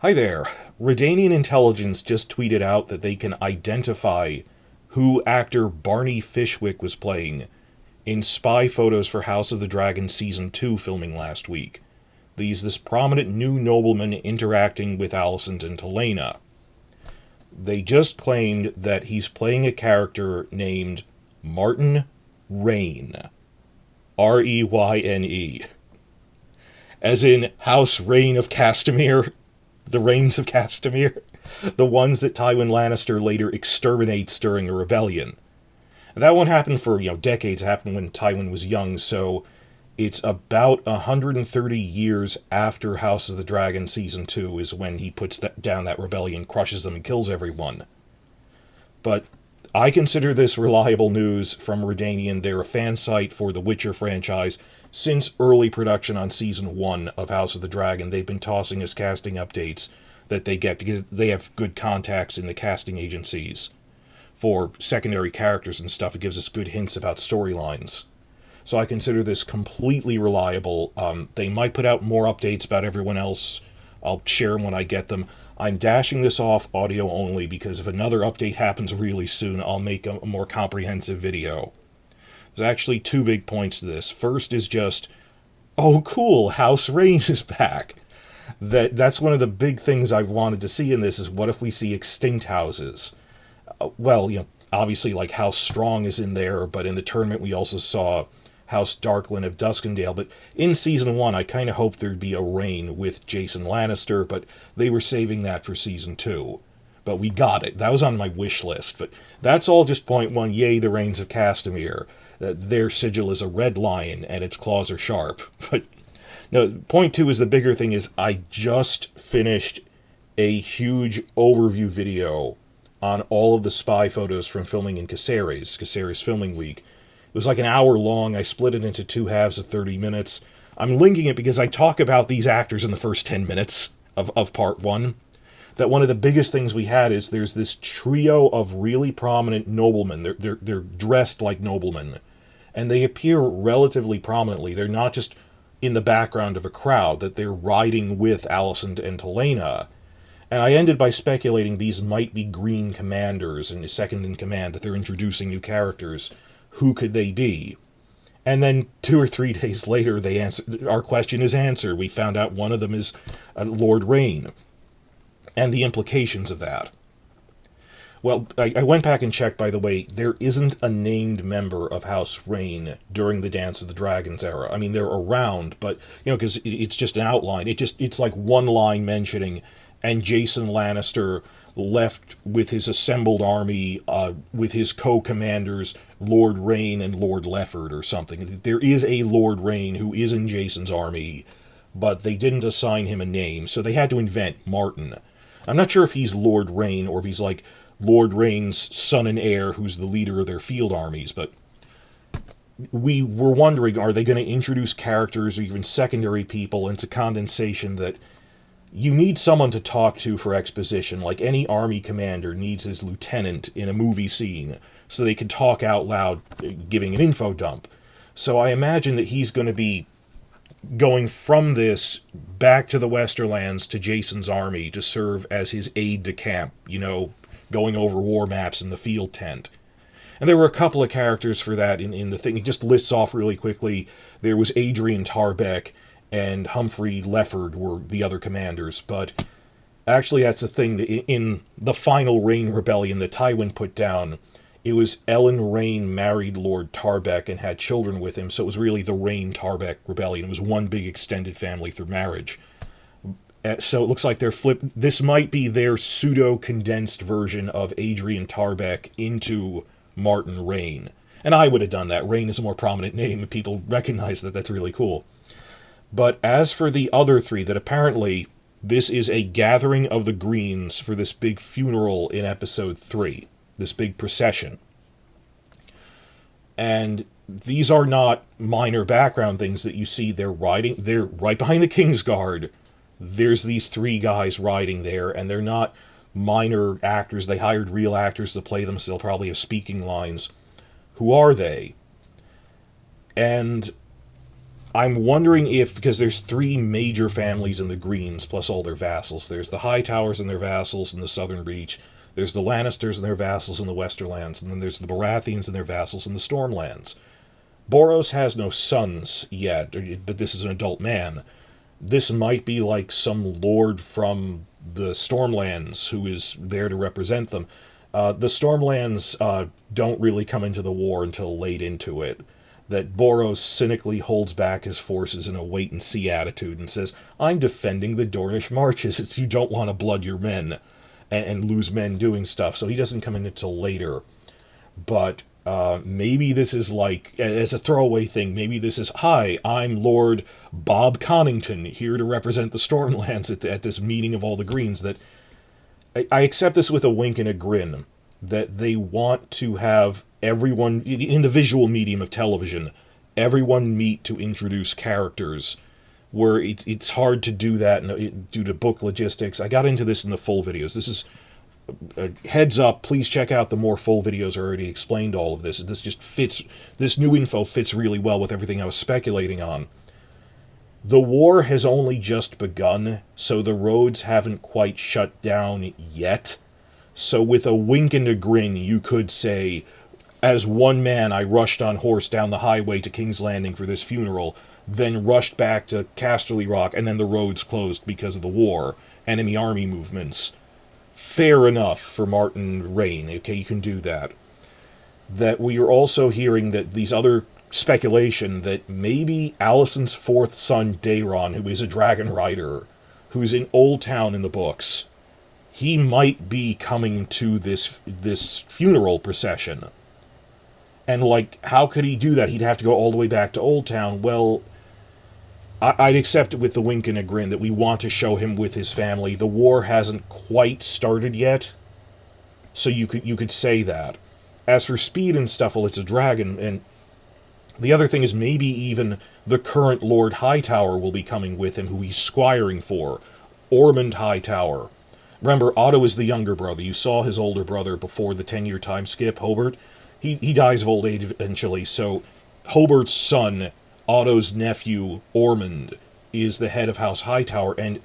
Hi there. Redanian Intelligence just tweeted out that they can identify who actor Barney Fishwick was playing in spy photos for House of the Dragon Season 2 filming last week. He's this prominent new nobleman interacting with Alicent and Helena. They just claimed that he's playing a character named Martin Reyne. Reyne. As in House Reyne of Castamere. The Rains of Castamere. The ones that Tywin Lannister later exterminates during a rebellion. And that one happened for, decades. It happened when Tywin was young, so it's about 130 years after House of the Dragon Season 2 is when he puts down that rebellion, crushes them, and kills everyone. But I consider this reliable news from Redanian. They're a fan site for the Witcher franchise. Since early production on Season 1 of House of the Dragon, they've been tossing us casting updates that they get because they have good contacts in the casting agencies for secondary characters and stuff. It gives us good hints about storylines. So I consider this completely reliable. They might put out more updates about everyone else. I'll share them when I get them. I'm dashing this off audio only because if another update happens really soon, I'll make a more comprehensive video. There's actually two big points to this. First is just, oh cool, House Reyne is back. That's one of the big things I've wanted to see in this is what if we see extinct houses? Obviously like House Strong is in there, but in the tournament we also saw House Darklyn of Duskendale. But in Season 1, I kind of hoped there'd be a Reyne with Jason Lannister, but they were saving that for Season 2. But we got it. That was on my wish list. But that's all just point one. Yay, the Rains of Castamere. Their sigil is a red lion, and its claws are sharp. But no, point two is the bigger thing is I just finished a huge overview video on all of the spy photos from filming in Casares filming week. It was like an hour long. I split it into two halves of 30 minutes. I'm linking it because I talk about these actors in the first 10 minutes of part one. That one of the biggest things we had is there's this trio of really prominent noblemen. They're dressed like noblemen. And they appear relatively prominently. They're not just in the background of a crowd, that they're riding with Alicent and Helena. And I ended by speculating these might be Green Commanders and second in command, that they're introducing new characters. Who could they be? And then 2 or 3 days later, our question is answered. We found out one of them is Lord Reyne, and the implications of that. Well, I went back and checked, by the way, there isn't a named member of House Reyne during the Dance of the Dragons era. I mean, they're around, but, because it's just an outline. It's like one line mentioning, and Jason Lannister left with his assembled army, with his co-commanders, Lord Reyne and Lord Lefford or something. There is a Lord Reyne who is in Jason's army, but they didn't assign him a name, so they had to invent Martin. I'm not sure if he's Lord Reyne or if he's like Lord Reyne's son and heir who's the leader of their field armies, but we were wondering, are they going to introduce characters or even secondary people? And it's a condensation that you need someone to talk to for exposition, like any army commander needs his lieutenant in a movie scene, so they can talk out loud, giving an info dump. So I imagine that he's going to be going from this back to the Westerlands to Jason's army to serve as his aide-de-camp, going over war maps in the field tent. And there were a couple of characters for that in the thing. He just lists off really quickly. There was Adrian Tarbeck and Humphrey Lefford were the other commanders, but actually that's the thing. In the final Reyne rebellion that Tywin put down, it was Ellen Reyne married Lord Tarbeck and had children with him, so it was really the Reyne-Tarbeck rebellion. It was one big extended family through marriage. So it looks like this might be their pseudo-condensed version of Adrian Tarbeck into Martin Reyne. And I would have done that. Reyne is a more prominent name, and people recognize that. That's really cool. But as for the other three, that apparently this is a gathering of the Greens for this big funeral in episode 3. This big procession. And these are not minor background things that you see. They're right behind the Kingsguard. There's these 3 guys riding there, and they're not minor actors. They hired real actors to play them, so they'll probably have speaking lines. Who are they? And I'm wondering if, because there's three major families in the Greens, plus all their vassals. There's the Hightowers and their vassals in the Southern Reach. There's the Lannisters and their vassals in the Westerlands. And then there's the Baratheons and their vassals in the Stormlands. Borros has no sons yet, but this is an adult man. This might be like some lord from the Stormlands who is there to represent them. The Stormlands don't really come into the war until late into it. That Borros cynically holds back his forces in a wait-and-see attitude and says, I'm defending the Dornish marches. It's you don't want to blood your men and lose men doing stuff. So he doesn't come in until later. But maybe this is like, as a throwaway thing, maybe this is, hi, I'm Lord Bob Connington, here to represent the Stormlands at this meeting of all the Greens. That I accept this with a wink and a grin, that they want to have everyone, in the visual medium of television, everyone meet to introduce characters, where it's hard to do that due to book logistics. I got into this in the full videos. This is, heads up, please check out the more full videos. I already explained all of this. This just fits, this new info fits really well with everything I was speculating on. The war has only just begun, so the roads haven't quite shut down yet. So with a wink and a grin, you could say, as one man, I rushed on horse down the highway to King's Landing for this funeral, then rushed back to Casterly Rock, and then the roads closed because of the war, enemy army movements. Fair enough for Martin Reyne. Okay, you can do that. That we are also hearing that these other speculation that maybe Alicent's fourth son, Daeron, who is a dragon rider, who's in Old Town in the books, he might be coming to this funeral procession. And, like, how could he do that? He'd have to go all the way back to Old Town. Well, I'd accept it with the wink and a grin that we want to show him with his family. The war hasn't quite started yet, so you could say that. As for speed and stuff, well, it's a dragon, and the other thing is maybe even the current Lord Hightower will be coming with him, who he's squiring for. Ormond Hightower. Remember, Otto is the younger brother. You saw his older brother before the 10-year time skip, Hobart. He dies of old age eventually, so Hobart's son, Otto's nephew, Ormond, is the head of House Hightower, and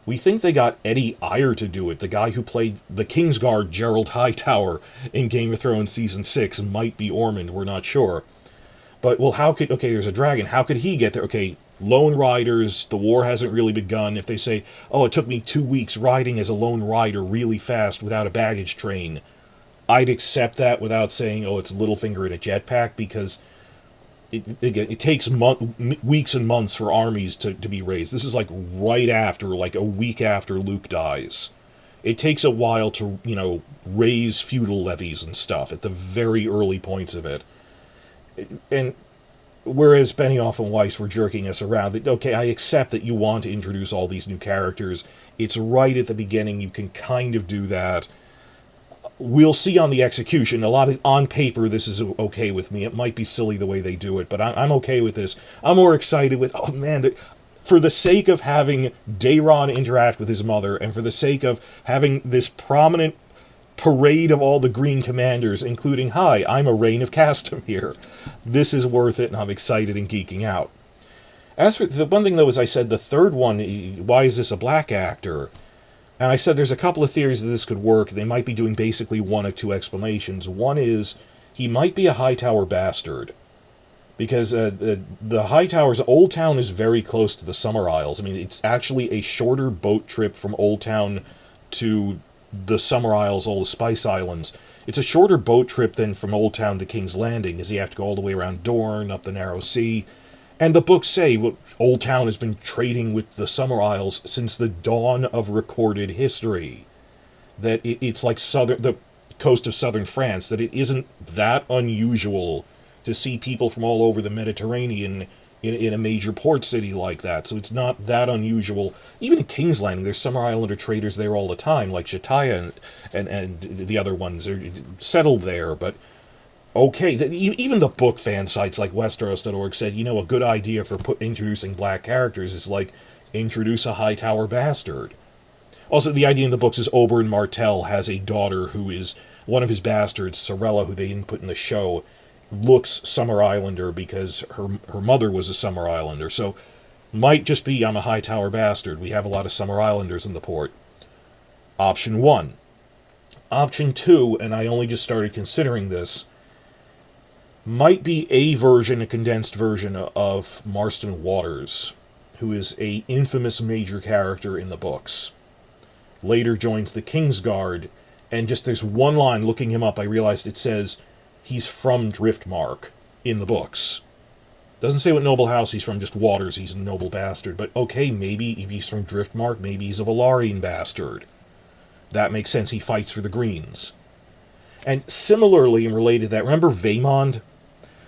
we think they got Eddie Eyre to do it. The guy who played the Kingsguard Gerald Hightower in Game of Thrones Season 6 might be Ormond, we're not sure. But, well, okay, there's a dragon, how could he get there? Okay, lone riders, the war hasn't really begun. If they say, oh, it took me 2 weeks riding as a lone rider really fast without a baggage train, I'd accept that without saying, oh, it's Littlefinger in a jetpack, because it takes weeks and months for armies to be raised. This is like right after, like a week after Luke dies. It takes a while to, raise feudal levies and stuff at the very early points of it. And whereas Benioff and Weiss were jerking us around, that, okay, I accept that you want to introduce all these new characters. It's right at the beginning, you can kind of do that. We'll see on the execution. On paper, this is okay with me. It might be silly the way they do it, but I'm okay with this. I'm more excited with, oh man, for the sake of having Daeron interact with his mother, and for the sake of having this prominent parade of all the Green Commanders, including, hi, I'm a Reyne of Castamere. This is worth it, and I'm excited and geeking out. As for the one thing, though, as I said, the third one, why is this a black actor? And I said there's a couple of theories that this could work. They might be doing basically one of two explanations. One is he might be a Hightower bastard. Because the Hightowers, Old Town is very close to the Summer Isles. I mean, it's actually a shorter boat trip from Old Town to the Summer Isles, all the Spice Islands. It's a shorter boat trip than from Old Town to King's Landing, because you have to go all the way around Dorne, up the Narrow Sea. And the books say, well, Old Town has been trading with the Summer Isles since the dawn of recorded history. That it's like the coast of southern France, that it isn't that unusual to see people from all over the Mediterranean in a major port city like that. So it's not that unusual. Even in King's Landing, there's Summer Islander traders there all the time, like Shataya and the other ones are settled there, but okay, even the book fan sites like Westeros.org said, a good idea for introducing black characters is, like, introduce a Hightower bastard. Also, the idea in the books is Oberyn Martell has a daughter who is one of his bastards, Sorella, who they didn't put in the show, looks Summer Islander because her mother was a Summer Islander. So might just be I'm a Hightower bastard. We have a lot of Summer Islanders in the port. Option 1. Option 2, and I only just started considering this, might be a version, a condensed version of Marston Waters, who is a infamous major character in the books. Later joins the Kingsguard, and just there's one line, looking him up, I realized it says he's from Driftmark in the books. Doesn't say what noble house he's from, just Waters, he's a noble bastard. But okay, maybe if he's from Driftmark, maybe he's a Velaryon bastard. That makes sense, he fights for the Greens. And similarly, and related to that, remember Vaemond?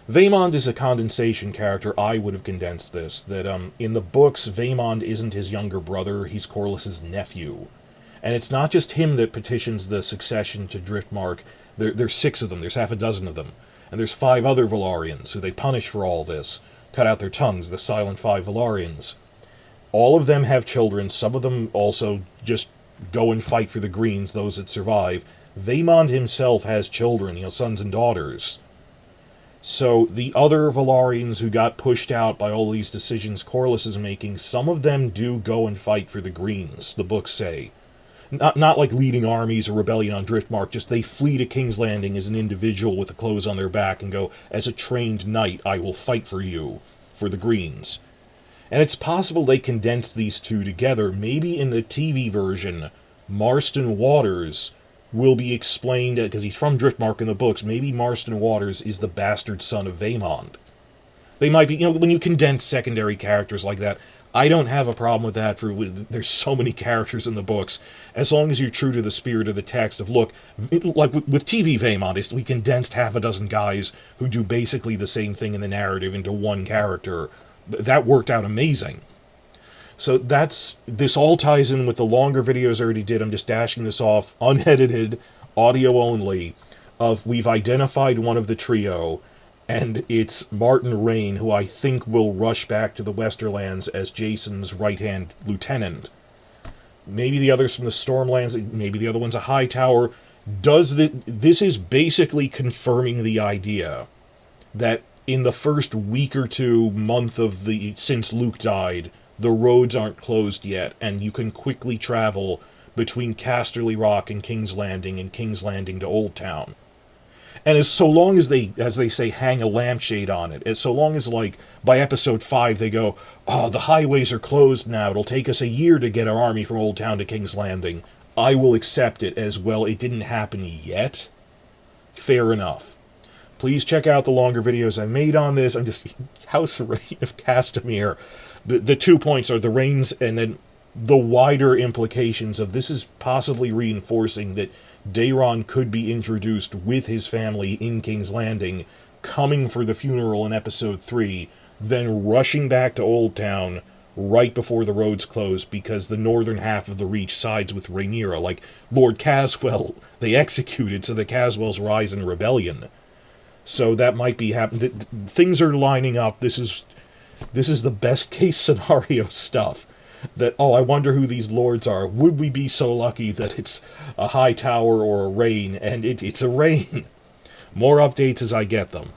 Vaemond is a condensation character. I would have condensed this. That in the books, Vaemond isn't his younger brother, he's Corlys's nephew. And it's not just him that petitions the succession to Driftmark. There's 6 of them, there's half a dozen of them. And there's 5 other Velaryons who they punish for all this. Cut out their tongues, the Silent 5 Velaryons. All of them have children, some of them also just go and fight for the Greens, those that survive. Vaemond himself has children, sons and daughters. So the other Velaryons who got pushed out by all these decisions Corlys is making, some of them do go and fight for the Greens, the books say. Not like leading armies or rebellion on Driftmark, just they flee to King's Landing as an individual with the clothes on their back and go, as a trained knight, I will fight for you, for the Greens. And it's possible they condensed these two together. Maybe in the TV version, Marston Waters will be explained, because he's from Driftmark in the books, maybe Marston Waters is the bastard son of Vaemond. They might be, when you condense secondary characters like that, I don't have a problem with that. There's so many characters in the books, as long as you're true to the spirit of the text of, look, like with TV Vaemond, we condensed half a dozen guys who do basically the same thing in the narrative into one character. That worked out amazing. So this all ties in with the longer videos I already did. I'm just dashing this off, unedited, audio only, of we've identified one of the trio, and it's Martin Reyne, who I think will rush back to the Westerlands as Jason's right-hand lieutenant. Maybe the others from the Stormlands, maybe the other one's a Hightower. This is basically confirming the idea that in the first week or 2 month since Luke died, the roads aren't closed yet, and you can quickly travel between Casterly Rock and King's Landing to Old Town. And so long as they say, hang a lampshade on it, so long as, like, by episode 5 they go, oh, the highways are closed now, it'll take us a year to get our army from Old Town to King's Landing, I will accept it as, well, it didn't happen yet. Fair enough. Please check out the longer videos I made on this. I'm just, House Reyne of Castamere. The 2 points are the Reynes, and then the wider implications of this is possibly reinforcing that Daeron could be introduced with his family in King's Landing, coming for the funeral in episode 3, then rushing back to Old Town right before the roads close because the northern half of the Reach sides with Rhaenyra, like Lord Caswell, they executed, so the Caswells rise in rebellion. So that might be happening. Things are lining up. This is the best case scenario stuff. That, oh, I wonder who these lords are. Would we be so lucky that it's a Hightower or a Reyne? And it's a Reyne. More updates as I get them.